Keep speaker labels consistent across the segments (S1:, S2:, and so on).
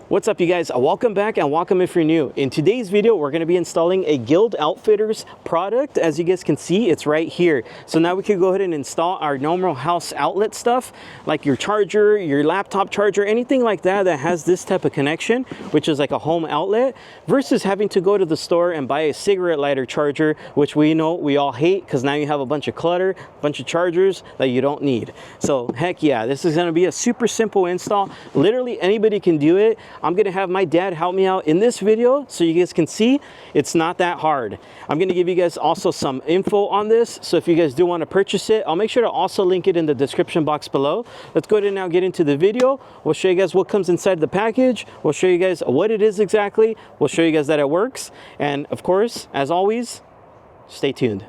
S1: What's up, you guys? Welcome back and welcome if you're new. In today's video, we're going to be installing a Guild Outfitters product. As you guys can see, it's right here. So now we can go ahead and install our normal house outlet stuff, like your charger, your laptop charger, anything like that that has this type of connection, which is like a home outlet, versus having to go to the store and buy a cigarette lighter charger, which we know we all hate because now you have a bunch of clutter, a bunch of chargers that you don't need. So heck yeah, this is going to be a super simple install. Literally anybody can do it. I'm gonna have my dad help me out in this video so you guys can see it's not that hard. I'm gonna give you guys also some info on this, so if you guys do want to purchase it, I'll make sure to also link it in the description box below. Let's go ahead and now get into the video. We'll show you guys what comes inside the package. We'll show you guys what it is exactly. We'll show you guys that it works. And of course, as always, stay tuned.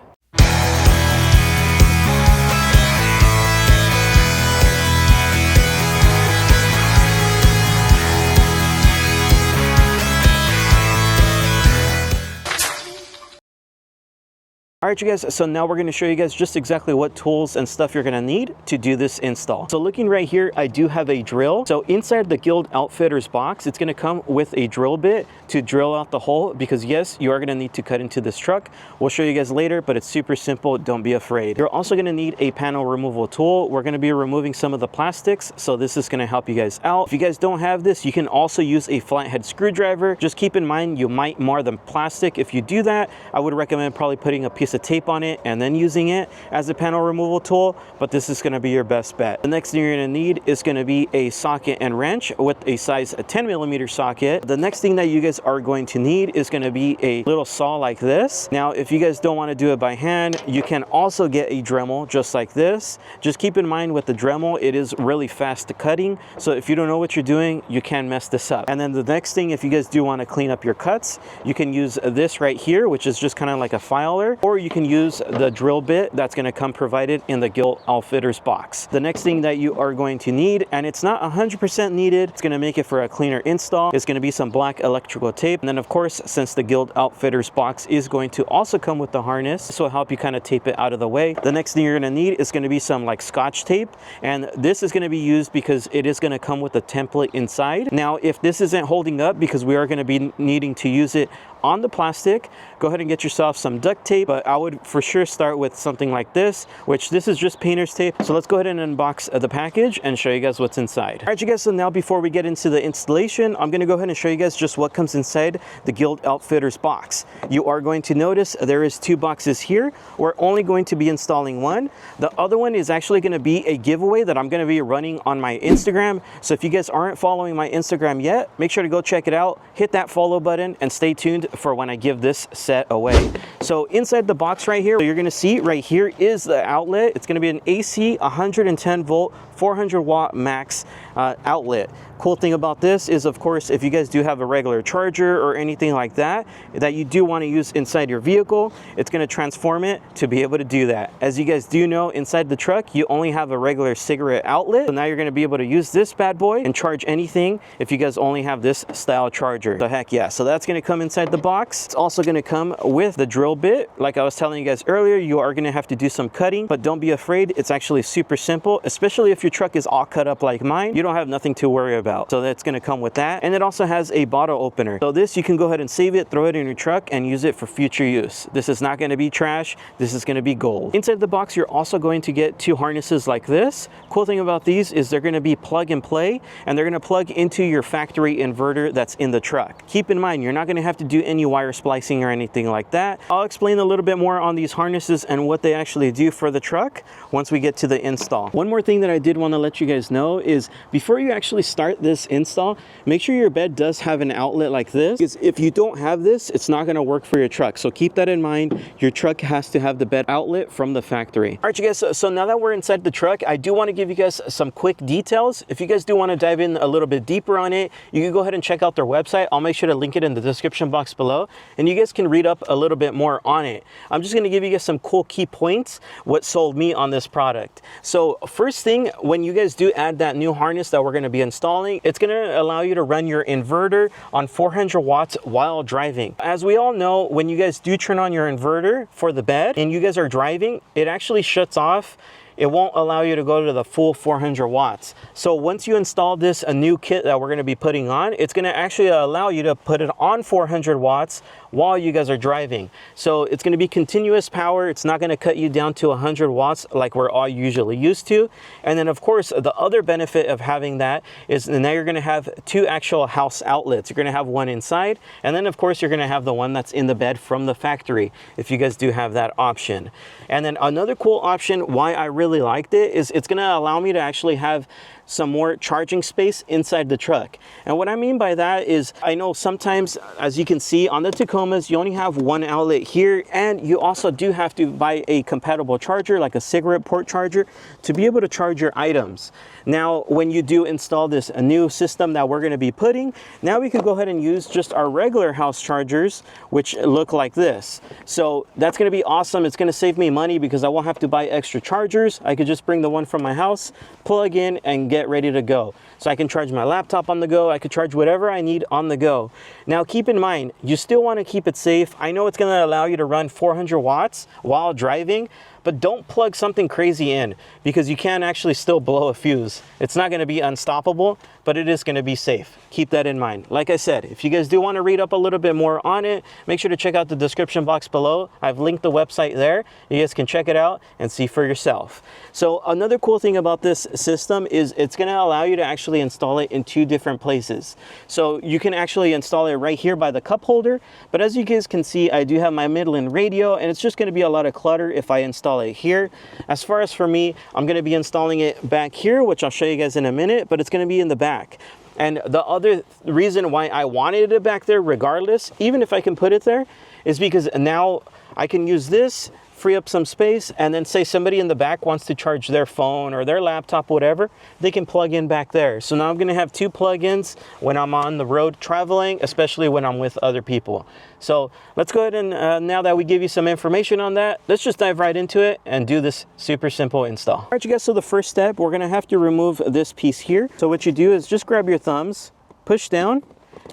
S1: All right, you guys, so now we're going to show you guys just exactly what tools and stuff you're going to need to do this install. So looking right here, I do have a drill. So inside the Guild Outfitters box, it's going to come with a drill bit to drill out the hole, because yes, you are going to need to cut into this truck. We'll show you guys later, but it's super simple. Don't be afraid. You're also going to need a panel removal tool. We're going to be removing some of the plastics, so this is going to help you guys out. If you guys don't have this, you can also use a flathead screwdriver. Just keep in mind, you might mar the plastic. If you do that, I would recommend probably putting a piece of tape on it and then using it as a panel removal tool, but this is going to be your best bet. The next thing you're going to need is going to be a socket and wrench with a size 10mm socket. The next thing that you guys are going to need is going to be a little saw like this. Now, if you guys don't want to do it by hand, you can also get a Dremel just like this. Just keep in mind with the Dremel, it is really fast cutting, so if you don't know what you're doing, you can mess this up. And then the next thing, if you guys do want to clean up your cuts, you can use this right here, which is just kind of like a filer, or you can use the drill bit that's going to come provided in the Guild Outfitters box. The next thing that you are going to need, and it's not 100% needed, it's going to make it for a cleaner install, is going to be some black electrical tape. And then of course, since the Guild Outfitters box is going to also come with the harness, this will help you kind of tape it out of the way. The next thing you're going to need is going to be some like Scotch tape, and this is going to be used because it is going to come with a template inside. Now, if this isn't holding up, because we are going to be needing to use it on the plastic, go ahead and get yourself some duct tape, but I would for sure start with something like this, which this is just painter's tape. So let's go ahead and unbox the package and show you guys what's inside. All right, you guys, so now before we get into the installation, I'm going to go ahead and show you guys just what comes inside the Guild Outfitters box. You are going to notice there is two boxes here. We're only going to be installing one. The other one is actually going to be a giveaway that I'm going to be running on my Instagram. So if you guys aren't following my Instagram yet, make sure to go check it out, hit that follow button, and stay tuned for when I give this set away. So inside the box right here, you're going to see right here is the outlet. It's going to be an AC 110 volt 400 watt max outlet. Cool thing about this is, of course, if you guys do have a regular charger or anything like that you do want to use inside your vehicle, it's going to transform it to be able to do that. As you guys do know, inside the truck you only have a regular cigarette outlet, so now you're going to be able to use this bad boy and charge anything if you guys only have this style charger. So heck yeah, so that's going to come inside the box. It's also going to come with the drill bit. Like I was telling you guys earlier, you are going to have to do some cutting, but don't be afraid. It's actually super simple, especially if your truck is all cut up like mine. You don't have nothing to worry about. So that's going to come with that. And it also has a bottle opener. So this, you can go ahead and save it, throw it in your truck, and use it for future use. This is not going to be trash. This is going to be gold. Inside the box, you're also going to get two harnesses like this. Cool thing about these is they're going to be plug and play, and they're going to plug into your factory inverter that's in the truck. Keep in mind, you're not going to have to do any wire splicing or anything like that. I'll explain a little bit more on these harnesses and what they actually do for the truck once we get to the install. One more thing that I did want to let you guys know is, before you actually start this install, make sure your bed does have an outlet like this, because if you don't have this, it's not going to work for your truck. So keep that in mind. Your truck has to have the bed outlet from the factory. All right, you guys, so now that we're inside the truck, I do want to give you guys some quick details. If you guys do want to dive in a little bit deeper on it, you can go ahead and check out their website. I'll make sure to link it in the description box below, and you guys can read up a little bit more on it. I'm just going to give you guys some cool key points, what sold me on this product. So first thing, when you guys do add that new harness that we're going to be installing, it's going to allow you to run your inverter on 400 watts while driving. As we all know, when you guys do turn on your inverter for the bed and you guys are driving, it actually shuts off it won't allow you to go to the full 400 watts. So once you install this, a new kit that we're going to be putting on, it's going to actually allow you to put it on 400 watts while you guys are driving. So it's going to be continuous power. It's not going to cut you down to 100 watts like we're all usually used to. And then of course, the other benefit of having that is now you're going to have two actual house outlets. You're going to have one inside, and then of course you're going to have the one that's in the bed from the factory, if you guys do have that option. And then another cool option why I really liked it is it's going to allow me to actually have some more charging space inside the truck. And what I mean by that is, I know sometimes, as you can see on the Tacomas, you only have one outlet here, and you also do have to buy a compatible charger, like a cigarette port charger, to be able to charge your items. Now, when you do install this a new system that we're going to be putting, now we can go ahead and use just our regular house chargers, which look like this. So that's going to be awesome. It's going to save me money because I won't have to buy extra chargers. I could just bring the one from my house, plug in, and get ready to go. So I can charge my laptop on the go. I could charge whatever I need on the go. Now, keep in mind, you still want to keep it safe. I know it's going to allow you to run 400 watts while driving, but don't plug something crazy in because you can actually still blow a fuse. It's not going to be unstoppable, but it is going to be safe. Keep that in mind. Like I said, if you guys do want to read up a little bit more on it, make sure to check out the description box below. I've linked the website there. You guys can check it out and see for yourself. So another cool thing about this system is it's going to allow you to actually install it in two different places. So you can actually install it right here by the cup holder, but as you guys can see, I do have my Midland radio, and it's just going to be a lot of clutter if I install it here. As far as for me, I'm going to be installing it back here, which I'll show you guys in a minute, but it's going to be in the back. And the other reason why I wanted it back there regardless, even if I can put it there, is because now I can use this, free up some space, and then say somebody in the back wants to charge their phone or their laptop, whatever, they can plug in back there. So now I'm going to have two plug-ins when I'm on the road traveling, especially when I'm with other people. So let's go ahead and now that we give you some information on that, let's just dive right into it and do this super simple install. All right, you guys, so the first step, we're going to have to remove this piece here. So what you do is just grab your thumbs, push down,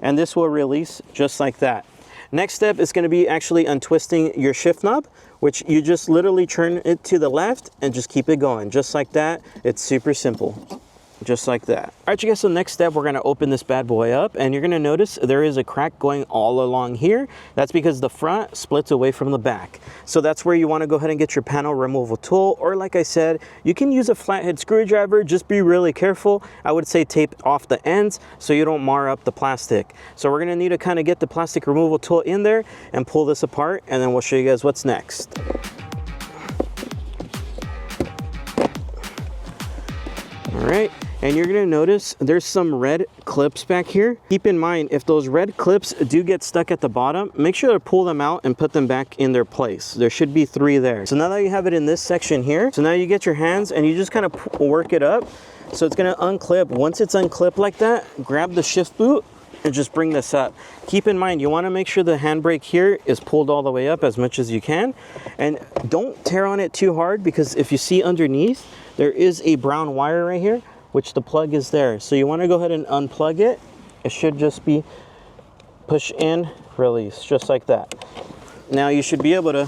S1: and this will release just like that. Next step is going to be actually untwisting your shift knob, which you just literally turn it to the left and just keep it going just like that. It's super simple, just like that. All right, you guys, so next step, we're going to open this bad boy up, and you're going to notice there is a crack going all along here. That's because the front splits away from the back. So that's where you want to go ahead and get your panel removal tool, or like I said, you can use a flathead screwdriver. Just be really careful. I would say tape off the ends so you don't mar up the plastic. So we're going to need to kind of get the plastic removal tool in there and pull this apart, and then we'll show you guys what's next. All right. And you're gonna notice there's some red clips back here. Keep in mind, if those red clips do get stuck at the bottom, make sure to pull them out and put them back in their place. There should be 3 there. So now that you have it in this section here, so now you get your hands and you just kind of work it up. So it's gonna unclip. Once it's unclipped like that, grab the shift boot and just bring this up. Keep in mind, you wanna make sure the handbrake here is pulled all the way up as much as you can. And don't tear on it too hard, because if you see underneath, there is a brown wire right here, which the plug is there. So you want to go ahead and unplug it. It should just be push in, release, just like that. Now you should be able to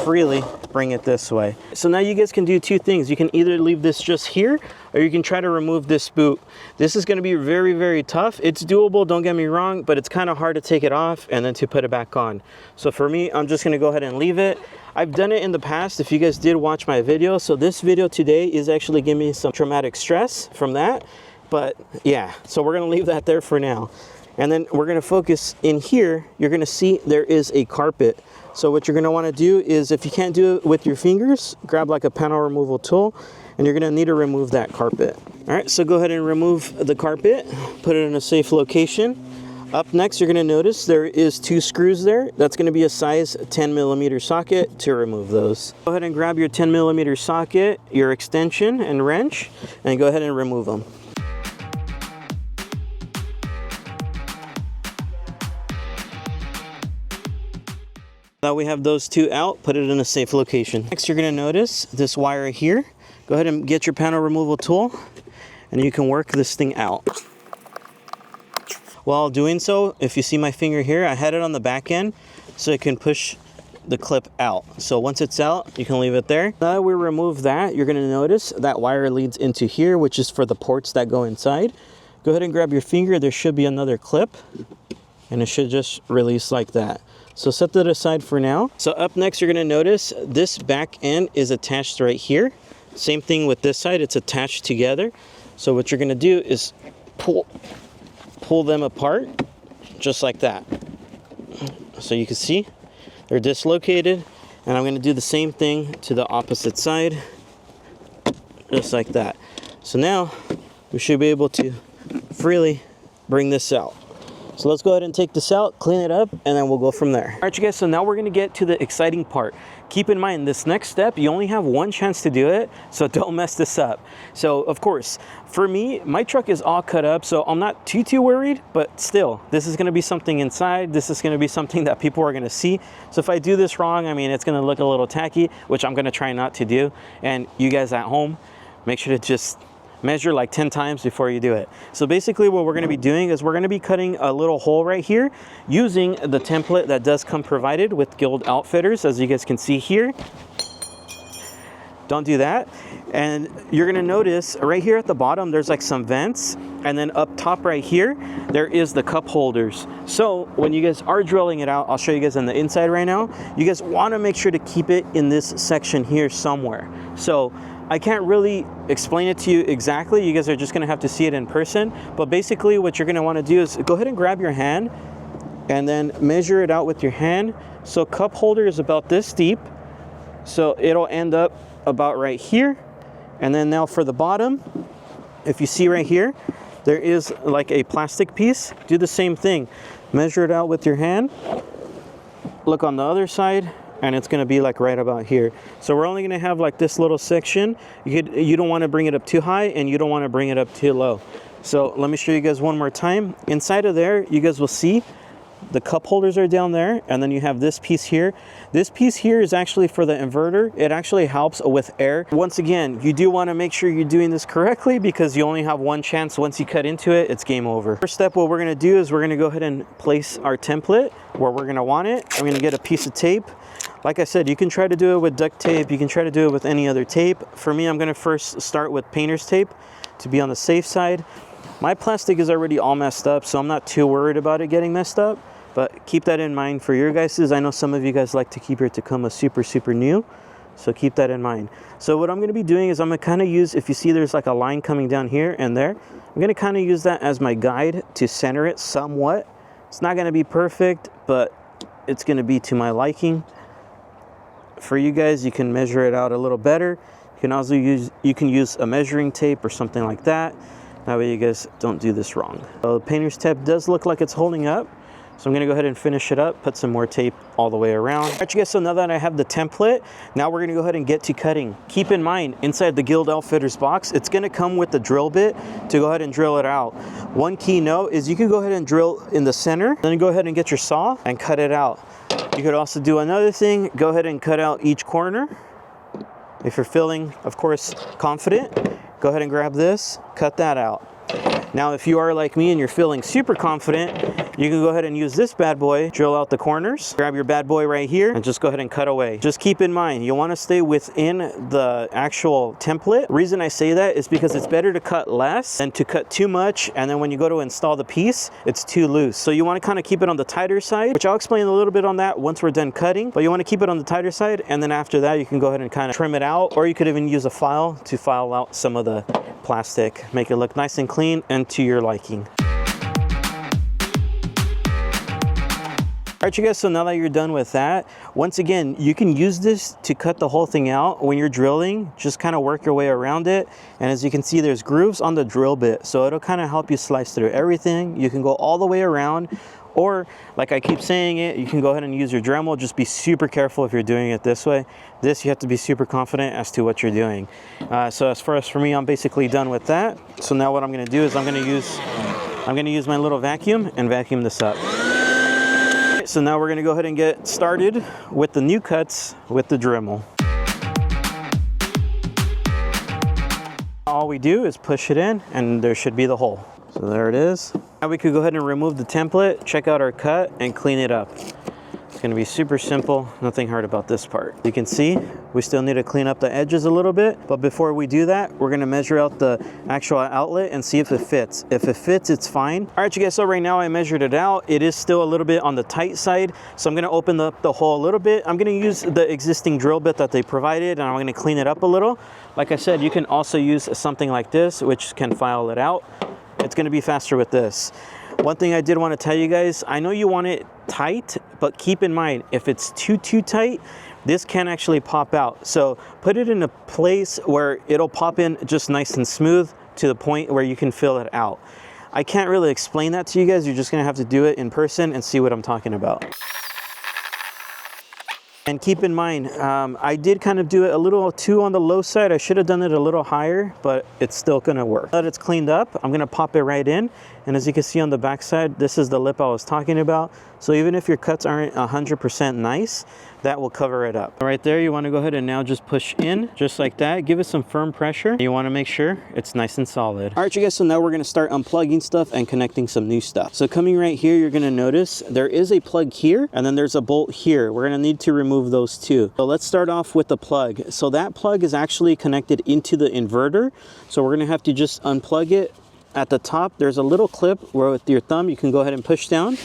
S1: freely bring it this way. So now you guys can do 2 things. You can either leave this just here, or you can try to remove this boot. This is going to be very, very tough. It's doable, don't get me wrong, but it's kind of hard to take it off and then to put it back on. So for me, I'm just going to go ahead and leave it. I've done it in the past if you guys did watch my video. So this video today is actually giving me some traumatic stress from that. But yeah, so we're going to leave that there for now. And then we're going to focus in here. You're going to see there is a carpet. So what you're going to want to do is, if you can't do it with your fingers, grab like a panel removal tool, and you're going to need to remove that carpet. All right, so go ahead and remove the carpet, put it in a safe location. Up next, you're going to notice there is 2 screws there. That's going to be a size 10mm socket to remove those. Go ahead and grab your 10mm socket, your extension and wrench, and go ahead and remove them. Now we have those 2 out, put it in a safe location. Next, you're going to notice this wire here. Go ahead and get your panel removal tool, and you can work this thing out. While doing so, if you see my finger here, I had it on the back end so it can push the clip out. So once it's out, you can leave it there. Now that we remove that, you're gonna notice that wire leads into here, which is for the ports that go inside. Go ahead and grab your finger. There should be another clip, and it should just release like that. So set that aside for now. So up next, you're gonna notice this back end is attached right here. Same thing with this side, it's attached together. So what you're gonna do is pull them apart, just like that. So you can see they're dislocated, and I'm gonna do the same thing to the opposite side, just like that. So now we should be able to freely bring this out. So let's go ahead and take this out, clean it up, and then we'll go from there. All right, you guys, so now we're gonna get to the exciting part. Keep in mind, this next step, you only have one chance to do it, so don't mess this up. So, of course, for me, my truck is all cut up, so I'm not too worried, but still, this is gonna be something inside. This is gonna be something that people are gonna see. So if I do this wrong, I mean, it's gonna look a little tacky, which I'm gonna try not to do. And you guys at home, make sure to just measure like 10 times before you do it. So basically what we're gonna be doing is we're gonna be cutting a little hole right here using the template that does come provided with Guild Outfitters, as you guys can see here. Don't do that. And you're gonna notice right here at the bottom, there's like some vents, and then up top right here, there is the cup holders. So when you guys are drilling it out, I'll show you guys on the inside right now, you guys wanna make sure to keep it in this section here somewhere. So I can't really explain it to you exactly. You guys are just gonna have to see it in person. But basically what you're gonna wanna do is go ahead and grab your hand and then measure it out with your hand. So cup holder is about this deep. So it'll end up about right here. And then now for the bottom, if you see right here, there is like a plastic piece. Do the same thing. Measure it out with your hand. Look on the other side, and it's gonna be like right about here. So we're only gonna have like this little section. You don't wanna bring it up too high, and you don't wanna bring it up too low. So let me show you guys one more time. Inside of there, you guys will see the cup holders are down there, and then you have this piece here. This piece here is actually for the inverter. It actually helps with air. Once again, you do wanna make sure you're doing this correctly, because you only have one chance. Once you cut into it, it's game over. First step, what we're gonna do is we're gonna go ahead and place our template where we're gonna want it. I'm gonna get a piece of tape. Like I said, you can try to do it with duct tape. You can try to do it with any other tape. For me, I'm gonna first start with painter's tape to be on the safe side. My plastic is already all messed up, so I'm not too worried about it getting messed up, but keep that in mind for your guys's. I know some of you guys like to keep your Tacoma super new, so keep that in mind. So what I'm gonna be doing is I'm gonna kinda use, if you see there's like a line coming down here and there, I'm gonna kinda use that as my guide to center it somewhat. It's not gonna be perfect, but it's gonna be to my liking. For you guys, you can measure it out a little better. You can also use a measuring tape or something like that. That way you guys don't do this wrong. So the painter's tape does look like it's holding up. So I'm gonna go ahead and finish it up, put some more tape all the way around. All right, you guys, so now that I have the template, now we're gonna go ahead and get to cutting. Keep in mind, inside the Guild Outfitters box, it's gonna come with the drill bit to go ahead and drill it out. One key note is you can go ahead and drill in the center, then go ahead and get your saw and cut it out. You could also do another thing, go ahead and cut out each corner. If you're feeling, of course, confident, go ahead and grab this, cut that out. Now, if you are like me and you're feeling super confident, you can go ahead and use this bad boy, drill out the corners, grab your bad boy right here, and just go ahead and cut away. Just keep in mind, you wanna stay within the actual template. The reason I say that is because it's better to cut less than to cut too much, and then when you go to install the piece, it's too loose. So you wanna kinda keep it on the tighter side, which I'll explain a little bit on that once we're done cutting, but you wanna keep it on the tighter side, and then after that, you can go ahead and kinda trim it out, or you could even use a file to file out some of the plastic, make it look nice and clean and to your liking. All right, you guys, so now that you're done with that, once again, you can use this to cut the whole thing out when you're drilling. Just kind of work your way around it. And as you can see, there's grooves on the drill bit. So it'll kind of help you slice through everything. You can go all the way around, or like I keep saying it, you can go ahead and use your Dremel. Just be super careful if you're doing it this way. This, you have to be super confident as to what you're doing. So as far as for me, I'm basically done with that. So now what I'm gonna do is I'm gonna use my little vacuum and vacuum this up. So now we're gonna go ahead and get started with the new cuts with the Dremel. All we do is push it in and there should be the hole. So there it is. Now we could go ahead and remove the template, check out our cut, and clean it up. gonna be super simple, nothing hard about this part. You can see we still need to clean up the edges a little bit, but before we do that, we're gonna measure out the actual outlet and see if it fits. If it fits, it's fine. All right, you guys, so right now I measured it out. It is still a little bit on the tight side, so I'm gonna open up the hole a little bit. I'm gonna use the existing drill bit that they provided, and I'm gonna clean it up a little. Like I said, you can also use something like this, which can file it out. It's gonna be faster with this. One thing I did want to tell you guys, I know you want it tight, but keep in mind, if it's too tight, this can actually pop out. So put it in a place where it'll pop in just nice and smooth to the point where you can fill it out. I can't really explain that to you guys. You're just gonna have to do it in person and see what I'm talking about. And keep in mind, I did kind of do it a little too on the low side. I should have done it a little higher, but it's still gonna work. Now that it's cleaned up, I'm gonna pop it right in. And as you can see on the back side, this is the lip I was talking about. So even if your cuts aren't 100% nice, that will cover it up. Right there, you wanna go ahead and now just push in, just like that. Give it some firm pressure. You wanna make sure it's nice and solid. All right, you guys, so now we're gonna start unplugging stuff and connecting some new stuff. So coming right here, you're gonna notice there is a plug here, and then there's a bolt here. We're gonna need to remove those two. So let's start off with the plug. So that plug is actually connected into the inverter. So we're gonna have to just unplug it. At the top, there's a little clip where with your thumb, you can go ahead and push down,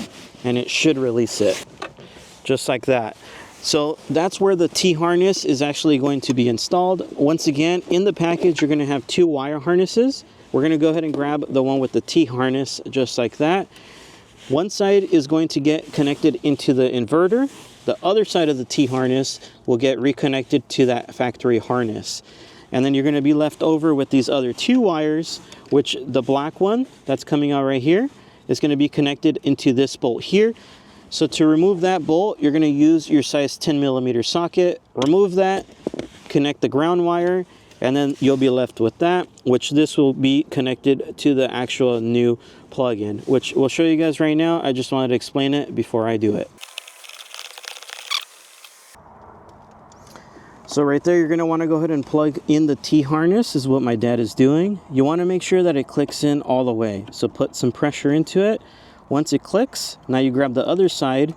S1: and it should release it, just like that. So that's where the T-harness is actually going to be installed. Once again, in the package, you're gonna have 2 wire harnesses. We're gonna go ahead and grab the one with the T-harness, just like that. One side is going to get connected into the inverter. The other side of the T-harness will get reconnected to that factory harness. And then you're gonna be left over with these other 2 wires, which the black one that's coming out right here is gonna be connected into this bolt here. So to remove that bolt, you're gonna use your size 10mm socket, remove that, connect the ground wire, and then you'll be left with that, which this will be connected to the actual new plug-in, which we'll show you guys right now. I just wanted to explain it before I do it. So right there, you're gonna wanna go ahead and plug in the T-harness, is what my dad is doing. You wanna make sure that it clicks in all the way. So put some pressure into it. Once it clicks, now you grab the other side,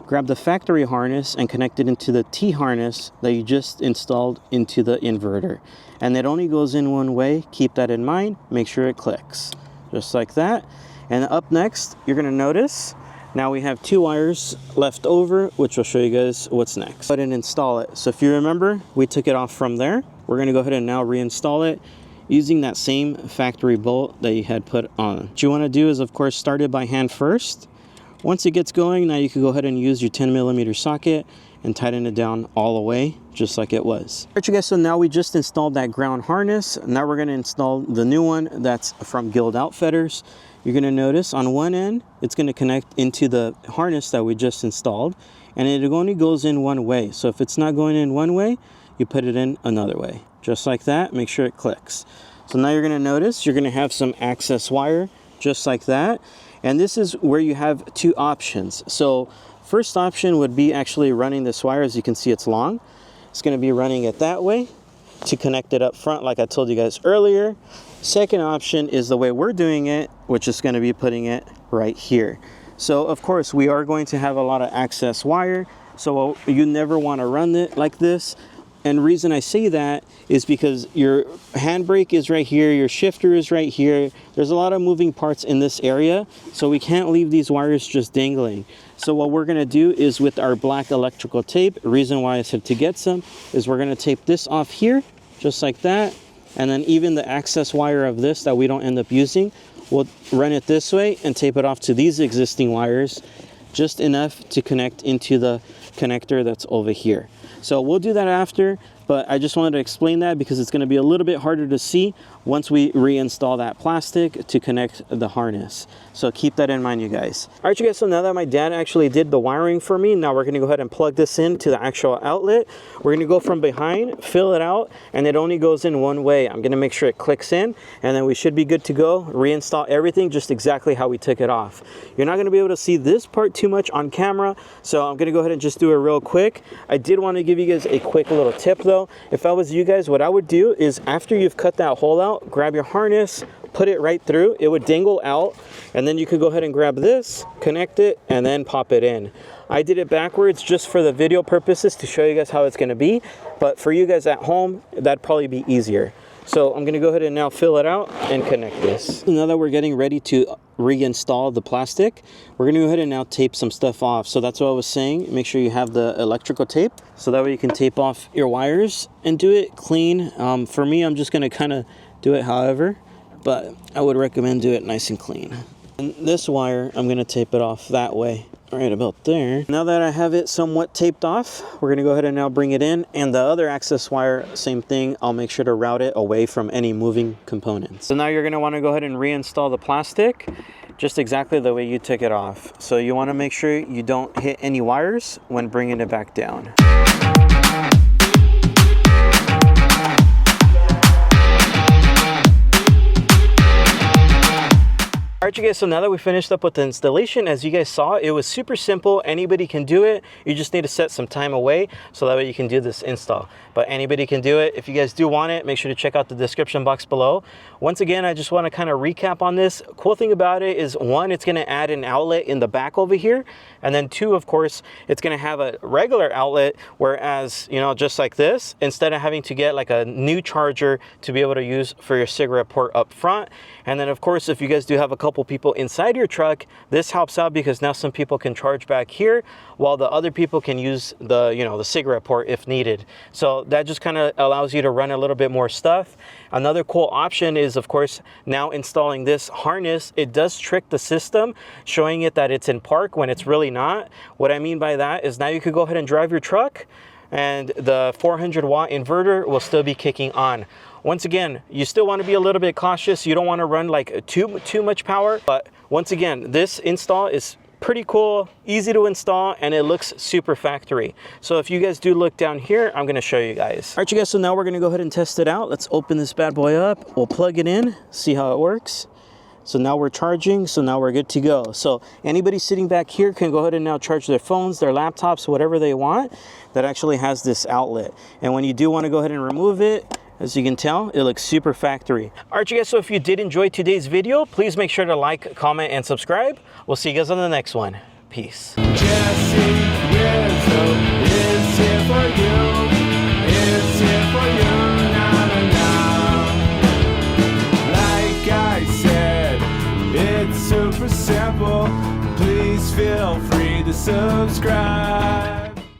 S1: grab the factory harness and connect it into the T-harness that you just installed into the inverter. And it only goes in one way. Keep that in mind. Make sure it clicks, just like that. And up next, you're gonna notice, now we have 2 wires left over, which will show you guys what's next. Go ahead and install it. So if you remember, we took it off from there. We're gonna go ahead and now reinstall it using that same factory bolt that you had put on. What you wanna do is, of course, start it by hand first. Once it gets going, now you can go ahead and use your 10mm socket and tighten it down all the way, just like it was. All right, you guys, so now we just installed that ground harness. Now we're gonna install the new one that's from Guild Outfitters. You're gonna notice on one end, it's gonna connect into the harness that we just installed, and it only goes in one way. So if it's not going in one way, you put it in another way, just like that. Make sure it clicks. So now you're gonna notice you're gonna have some access wire, just like that. And this is where you have 2 options. So first option would be actually running this wire. As you can see, it's long. It's gonna be running it that way to connect it up front, like I told you guys earlier. Second option is the way we're doing it, which is gonna be putting it right here. So of course, we are going to have a lot of access wire. So you never wanna run it like this. And reason I say that is because your handbrake is right here, your shifter is right here. There's a lot of moving parts in this area, so we can't leave these wires just dangling. So what we're gonna do is with our black electrical tape, reason why I said to get some, is we're gonna tape this off here, just like that. And then even the access wire of this that we don't end up using, we'll run it this way and tape it off to these existing wires, just enough to connect into the connector that's over here. So we'll do that after, but I just wanted to explain that because it's going to be a little bit harder to see once we reinstall that plastic to connect the harness. So keep that in mind, you guys. All right, you guys, so now that my dad actually did the wiring for me, now we're going to go ahead and plug this into the actual outlet. We're going to go from behind, fill it out, and it only goes in one way. I'm going to make sure it clicks in, and then we should be good to go. Reinstall everything just exactly how we took it off. You're not going to be able to see this part too much on camera, so I'm going to go ahead and just do it real quick. I did want to give you guys a quick little tip though. If I was you guys, what I would do is after you've cut that hole out, grab your harness, put it right through, it would dangle out, and then you could go ahead and grab this, connect it, and then pop it in. I did it backwards just for the video purposes to show you guys how it's gonna be, but for you guys at home, that'd probably be easier. So I'm gonna go ahead and now fill it out and connect this. Now that we're getting ready to reinstall the plastic, we're gonna go ahead and now tape some stuff off. So that's what I was saying, make sure you have the electrical tape, so that way you can tape off your wires and do it clean. For me, I'm just gonna kind of do it however, but I would recommend do it nice and clean. And this wire, I'm gonna tape it off that way, right about there. Now that I have it somewhat taped off, we're gonna go ahead and now bring it in, and the other access wire, same thing, I'll make sure to route it away from any moving components. So now you're gonna wanna go ahead and reinstall the plastic just exactly the way you took it off. So you wanna make sure you don't hit any wires when bringing it back down. Alright you guys, so now that we finished up with the installation, as you guys saw, it was super simple. Anybody can do it. You just need to set some time away so that way you can do this install. But anybody can do it. If you guys do want it, make sure to check out the description box below. Once again, I just want to kind of recap on this. Cool thing about it is, one, it's going to add an outlet in the back over here. And then two, of course, it's going to have a regular outlet, whereas, you know, just like this, instead of having to get like a new charger to be able to use for your cigarette port up front. And then of course, if you guys do have a couple people inside your truck, this helps out because now some people can charge back here while the other people can use the, you know, the cigarette port if needed. So that just kind of allows you to run a little bit more stuff. Another cool option is, of course, now installing this harness. It does trick the system, showing it that it's in park when it's really not. What I mean by that is now you could go ahead and drive your truck and the 400-watt inverter will still be kicking on. Once again, you still want to be a little bit cautious. You don't want to run like too much power. But once again, this install is pretty cool, easy to install, and it looks super factory. So if you guys do look down here, I'm going to show you guys. All right, you guys, so now we're going to go ahead and test it out. Let's open this bad boy up. We'll plug it in, see how it works. So now we're charging, so now we're good to go. So anybody sitting back here can go ahead and now charge their phones, their laptops, whatever they want. That actually has this outlet. And when you do want to go ahead and remove it, as you can tell, it looks super factory. All right, you guys, so if you did enjoy today's video, please make sure to like, comment, and subscribe. We'll see you guys on the next one. Peace.
S2: JesseRizo is here for you. It's here for you, Like I said, it's super simple. Please feel free to subscribe.